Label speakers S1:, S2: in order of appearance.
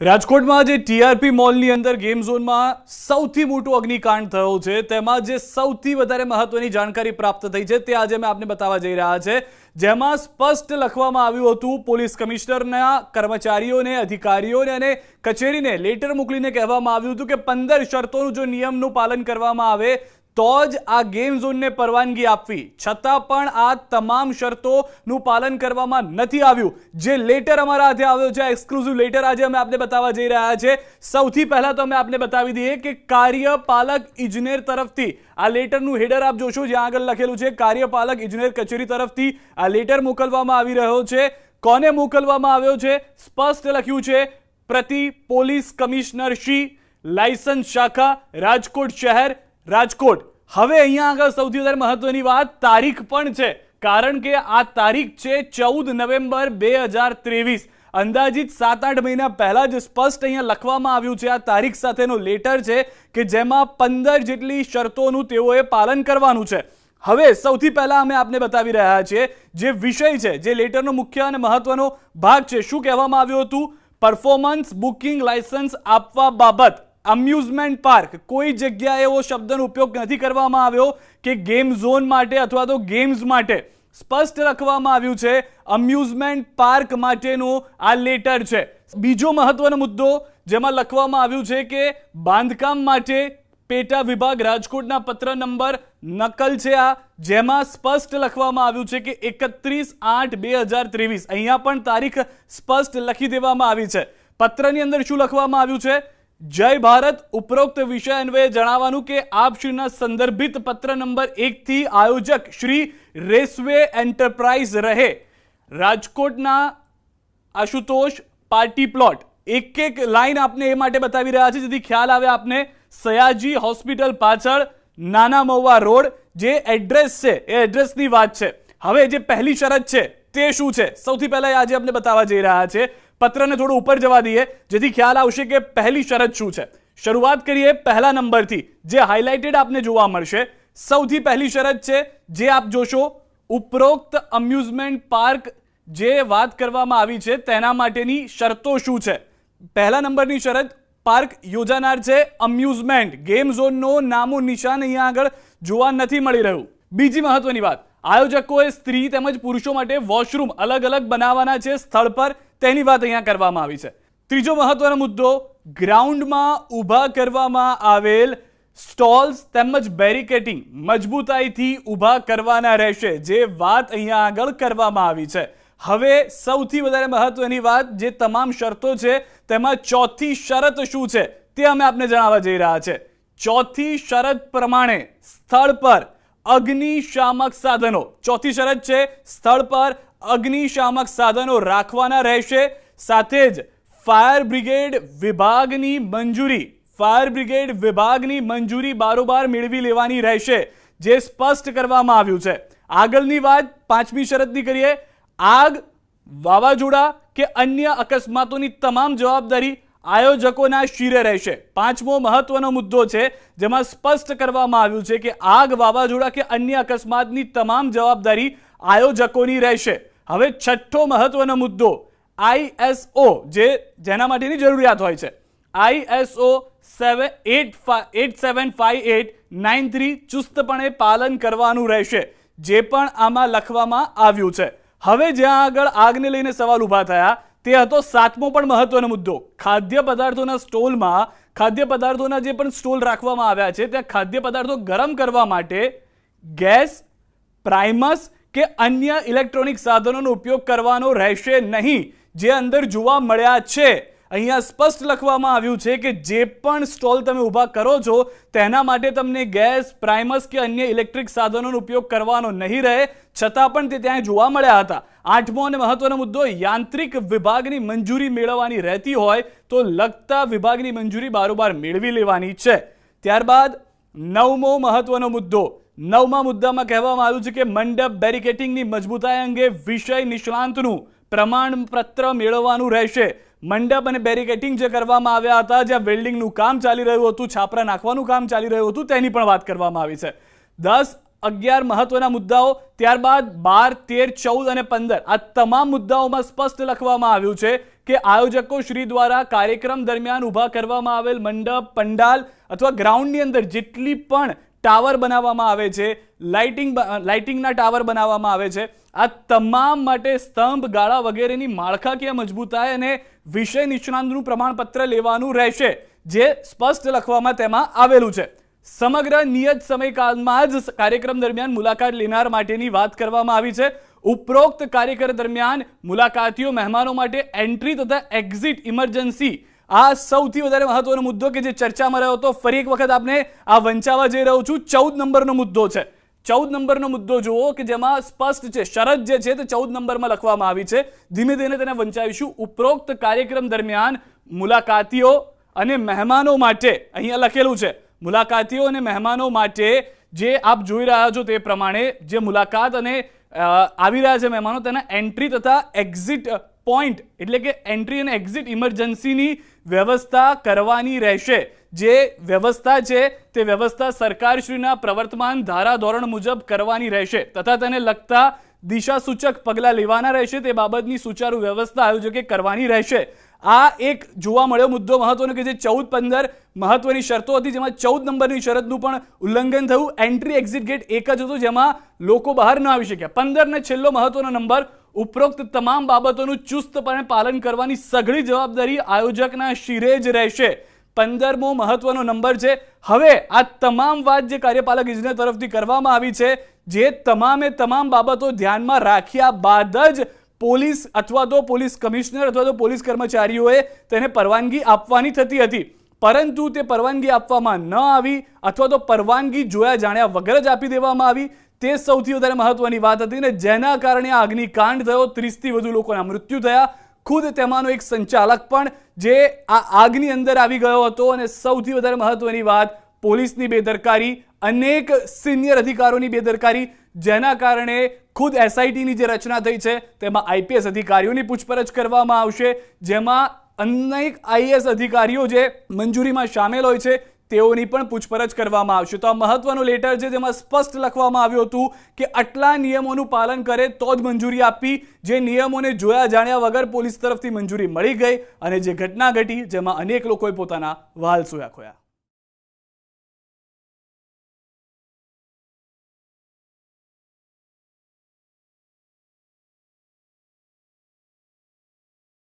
S1: રાજકોટમાં જે ટીઆરપી મોલની અંદર ગેમ ઝોનમાં સૌથી મોટો અગ્નિકાંડ થયો છે, તેમાં જે સૌથી વધારે મહત્વની જાણકારી પ્રાપ્ત થઈ છે તે આજે અમે આપને બતાવવા જઈ રહ્યા છે, જેમાં સ્પષ્ટ લખવામાં આવ્યું હતું પોલીસ કમિશનરના કર્મચારીઓને, અધિકારીઓને અને કચેરીને લેટર મોકલીને કહેવામાં આવ્યું હતું કે 15 શરતોનું જો નિયમનું પાલન કરવામાં આવે તો જ આ ગેમ ઝોનને પરવાનગી આપવી, છતાં પણ આ તમામ શરતોનું પાલન કરવામાં નથી આવ્યું। જે લેટર અમારા હાથે આવ્યો છે, એક્સક્લુઝિવ લેટર આજે અમે આપને બતાવવા જઈ રહ્યા છે। સૌથી પહેલા તો અમે આપને બતાવી દઈએ કે કાર્યપાલક ઇજનેર તરફથી આ લેટરનું હેડર આપ જોશો, જ્યાં આગળ લખેલું છે કાર્યપાલક ઇજનેર કચેરી તરફથી આ લેટર મોકલવામાં આવી રહ્યો છે। કોને મોકલવામાં આવ્યો છે? સ્પષ્ટ લખ્યું છે પ્રતિ પોલીસ કમિશનર શ્રી, લાયસન્સ શાખા, રાજકોટ શહેર, રાજકોટ। હવે અહીંયા આગળ સૌથી વધારે મહત્વની વાત તારીખ પણ છે, કારણ કે આ તારીખ છે 14 નવેમ્બર 2023। અંદાજિત 7-8 મહિના પહેલા જ સ્પષ્ટ અહીંયા લખવામાં આવ્યું છે, આ તારીખ સાથેનો લેટર છે કે જેમાં 15 જેટલી શરતોનું તેઓએ પાલન કરવાનું છે। હવે સૌથી પહેલા અમે આપને બતાવી રહ્યા છીએ જે વિષય છે, જે લેટરનો મુખ્ય અને મહત્વનો ભાગ છે। શું કહેવામાં આવ્યું હતું? પરફોર્મન્સ બુકિંગ લાયસન્સ આપવા બાબત અમ્યુઝમેન્ટ પાર્ક, કોઈ જગ્યાએ એવો શબ્દનો ઉપયોગ નથી કરવામાં આવ્યો કે ગેમ ઝોન માટે અથવા તો ગેમ્સ માટે। સ્પષ્ટ લખવામાં આવ્યું છે અમ્યુઝમેન્ટ પાર્ક માટેનો આ લેટર છે। બીજો મહત્વનો મુદ્દો જેમાં લખવામાં આવ્યું છે કે બાંધકામ માટે પેટા વિભાગ રાજકોટના પત્ર નંબર નકલ છે આ, જેમાં સ્પષ્ટ લખવામાં આવ્યું છે કે 31/8/2023। અહીંયા પણ તારીખ સ્પષ્ટ લખી દેવામાં આવી છે। પત્રની અંદર શું લખવામાં આવ્યું છે? જય ભારત ઉપરોક્ત વિષય અન્વયે જણાવવાનું કે આપશ્રીના સંદર્ભિત પત્ર નંબર 1 થી આયોજક શ્રી રેસવે એન્ટરપ્રાઇઝ રહે રાજકોટના આશુતોષ પાર્ટી પ્લોટ। એક લાઈન આપને એ માટે બતાવી રહ્યા છે જેથી ખ્યાલ આવે આપને। સયાજી હોસ્પિટલ પાછળ, નાના મહુવા રોડ, જે એડ્રેસ છે એ એડ્રેસની વાત છે। હવે જે પહેલી શરત છે તે શું છે? સૌથી પહેલા આજે આપણે બતાવવા જઈ રહ્યા છે। પત્રને થોડું ઉપર જવા દઈએ જેથી ખ્યાલ આવશે કે પહેલી શરત શું છે। શરૂઆત કરીએ પહેલા નંબરથી, જે હાઇલાઇટેડ આપને જોવા મળશે। સૌથી પહેલી શરત છે જે આપ જોશો, ઉપરોક્ત અમ્યુઝમેન્ટ પાર્ક જે વાત કરવામાં આવી છે તેના માટેની શરતો શું છે। પહેલા નંબરની શરત, પાર્ક યોજાનાર છે અમ્યુઝમેન્ટ, ગેમ ઝોનનો નામો નિશાન અહીંયા આગળ જોવા નથી મળી રહ્યું। બીજી મહત્વની વાત, આયોજકોએ સ્ત્રી તેમજ પુરુષો માટે વોશરૂમ અલગ અલગ બનાવવાના છે સ્થળ પર, તેની વાત અહીંયા કરવામાં આવી છે। ત્રીજો મહત્વનો મુદ્દો, ગ્રાઉન્ડમાં ઊભા કરવામાં આવેલ સ્ટોલ્સ તેમજ બેરિકેટિંગ મજબૂતાઈથી ઊભા કરવાના રહેશે, જે વાત અહીંયા આગળ કરવામાં આવી છે। હવે સૌથી વધારે મહત્વની વાત, જે તમામ શરતો છે તેમાં ચોથી શરત શું છે તે અમે આપને જણાવવા જઈ રહ્યા છે। ચોથી શરત પ્રમાણે સ્થળ પર અગ્નિશામક સાધનો, ચોથી શરત છે સ્થળ પર અગ્નિશામક સાધનો રાખવાના રહેશે, સાથે જ ફાયર બ્રિગેડ વિભાગની મંજૂરી બારોબાર મેળવી લેવાની રહેશે, જે સ્પષ્ટ કરવામાં આવ્યું છે। આગળની વાત પાંચમી શરતની કરીએ, આગ, વાવાઝોડા કે અન્ય અકસ્માતોની તમામ જવાબદારી આયોજકોના શિરે રહેશે। પાંચમો મહત્વનો મુદ્દો છે જેમાં સ્પષ્ટ કરવામાં આવ્યું છે કે આગ, વાવાઝોડા કે અન્ય અકસ્માતની તમામ જવાબદારી આયોજકોની રહેશે। હવે છઠ્ઠો મહત્વનો મુદ્દો, ISO જેના માટેની જરૂરિયાત હોય છે, ISO 875893 ચુસ્તપણે પાલન કરવાનું રહેશે, જે પણ આમાં લખવામાં આવ્યું છે। હવે જ્યાં આગળ આગને લઈને સવાલ ઊભા થયા તે હતો સાતમો પણ મહત્વનો મુદ્દો, ખાદ્ય પદાર્થોના સ્ટોલમાં, ખાદ્ય પદાર્થોના જે પણ સ્ટોલ રાખવામાં આવ્યા છે ત્યાં ખાદ્ય પદાર્થો ગરમ કરવા માટે ગેસ, પ્રાઇમસ કે અન્ય ઇલેક્ટ્રોનિક સાધનોનો ઉપયોગ કરવાનો રહેશે નહીં, જે અંદર જોવા મળ્યા છે। અહીંયા સ્પષ્ટ લખવામાં આવ્યું છે કે જે પણ સ્ટોલ તમે ઊભા કરો છો તેના માટે તમને ગેસ, પ્રાઇમસ કે અન્ય ઇલેક્ટ્રિક સાધનોનો ઉપયોગ કરવાનો નહીં રહે, છતાં પણ તે ત્યાં જોવા મળ્યા હતા। આઠમો અને મહત્વનો મુદ્દો, યાંત્રિક વિભાગની મંજૂરી મેળવવાની રહેતી હોય તો લગતા વિભાગની મંજૂરી બારોબાર મેળવી લેવાની છે। ત્યારબાદ નવમો મહત્વનો મુદ્દો, નવમા મુદ્દામાં કહેવામાં આવ્યું છે કે મંડપ બેરિકેટિંગની મજબૂતાઈ અંગે વિષય નિષ્ણાંતનું પ્રમાણપત્ર મેળવવાનું રહેશે। મંડપ અને બેરિકેટિંગ જે કરવામાં આવ્યા હતા, જ્યાં વેલ્ડિંગનું કામ ચાલી રહ્યું હતું, છાપરા નાખવાનું કામ ચાલી રહ્યું હતું, તેની પણ વાત કરવામાં આવી છે। 10, 11 મહત્વના મુદ્દાઓ। ત્યારબાદ 12, 13, 14 અને 15 આ તમામ મુદ્દાઓમાં સ્પષ્ટ લખવામાં આવ્યું છે કે આયોજકો શ્રી દ્વારા કાર્યક્રમ દરમિયાન ઊભા કરવામાં આવેલ મંડપ, પંડાલ અથવા ગ્રાઉન્ડની અંદર જેટલી પણ ટાવર બનાવવામાં આવે છે, લાઇટિંગના ટાવર બનાવવામાં આવે છે, આ તમામ માટે સ્તંભ, ગાળા વગેરેની માળખાકીય મજબૂતાઈ અને વિષય નિષ્ણાંતનું પ્રમાણપત્ર લેવાનું રહેશે, જે સ્પષ્ટ લખવામાં તેમાં આવેલું છે. સમગ્ર નિયત સમયકાળમાં જ કાર્યક્રમ દરમિયાન મુલાકાત લેનાર માટેની વાત કરવામાં આવી છે. ઉપરોક્ત કાર્યક્રમ દરમિયાન મુલાકાતીઓ મહેમાનો માટે એન્ટ્રી તથા એક્ઝિટ ઇમરજન્સી, આ સૌથી વધારે મહત્વનો મુદ્દો કે જે ચર્ચામાં રહ્યો હતો. ફરી એક વખત આપને આ વંચાવવા જઈ રહ્યો છું. 14 નંબરનો મુદ્દો છે. 14 નંબરનો મુદ્દો જુઓ કે જેમાં સ્પષ્ટ છે, શરત જે છે તે 14 નંબરમાં લખવામાં આવી છે. ધીમે ધીમે તેને વંચાવીશું. ઉપરોક્ત કાર્યક્રમ દરમિયાન મુલાકાતીઓ અને મહેમાનો માટે, અહીંયા લખેલું છે, મુલાકાતીઓ અને મહેમાનો માટે જે આપ જોઈ રહ્યા છો તે પ્રમાણે જે મુલાકાત અને આવી રહ્યા છે મહેમાનો, તેના એન્ટ્રી તથા એક્ઝિટ પોઈન્ટ એટલે કે એન્ટ્રી અને એક્ઝિટ ઇમરજન્સીની વ્યવસ્થા કરવાની રહેશે. જે વ્યવસ્થા છે તે વ્યવસ્થા સરકારશ્રીના પ્રવર્તમાન ધારાધોરણ મુજબ કરવાની રહેશે તથા તેને લગતા દિશાસૂચક પગલાં લેવાના રહેશે. તે બાબતની સુચારુ વ્યવસ્થા આયોજકે કરવાની રહેશે. આ એક જોવા મળ્યો મુદ્દો મહત્વનો કે જે 14-15 મહત્વની શરતો હતી, જેમાં 14 નંબરની શરતનું પણ ઉલ્લંઘન થયું. એન્ટ્રી એક્ઝિટ ગેટ એક જ હતો જેમાં લોકો બહાર ન આવી શક્યા. 15 ને છેલ્લો મહત્વનો નંબર, ઉપરોક્ત તમામ બાબતોનું ચુસ્તપણે પાલન કરવાની સઘળી જવાબદારી આયોજકના શિરે જ રહેશે. 15મો મહત્વનો નંબર છે. હવે આ તમામ વાત જે કાર્યપાલક ઇજનેર તરફથી કરવામાં આવી છે, જે તમામે તમામ બાબતો ધ્યાનમાં રાખ્યા બાદ જ પોલીસ અથવા તો પોલીસ કમિશનર અથવા તો પોલીસ કર્મચારીઓએ તેને પરવાનગી આપવાની થતી હતી. પરંતુ તે પરવાનગી આપવામાં ન આવી અથવા તો પરવાનગી જોયા જાણ્યા વગર જ આપી દેવામાં આવી. તે સૌથી વધારે મહત્વની વાત હતી ને જેના કારણે આ અગ્નિકાંડ થયો. 30થી વધુ લોકોના મૃત્યુ થયા. ખુદ તેમાંનો એક સંચાલક પણ જે આ આગની અંદર આવી ગયો હતો. અને સૌથી વધારે મહત્વની વાત, પોલીસની બેદરકારી, અનેક સિનિયર અધિકારીઓની બેદરકારી, જેના કારણે ખુદ એસઆઈટીની જે રચના થઈ છે તેમાં આઈપીએસ અધિકારીઓની પૂછપરછ કરવામાં આવશે, જેમાં અનેક આઈએએસ અધિકારીઓ જે મંજૂરીમાં સામેલ હોય છે તેઓની પણ પૂછપરછ કરવામાં આવશે. તો આ મહત્વનો લેટર છે જેમાં સ્પષ્ટ લખવામાં આવ્યું હતું કે આટલા નિયમોનું પાલન કરે તો જ મંજૂરી આપવી. જે નિયમોને જોયા જાણ્યા વગર પોલીસ તરફથી મંજૂરી મળી ગઈ અને જે ઘટના ઘટી જેમાં અનેક લોકોએ પોતાના વહાલ સોયા ખોયા.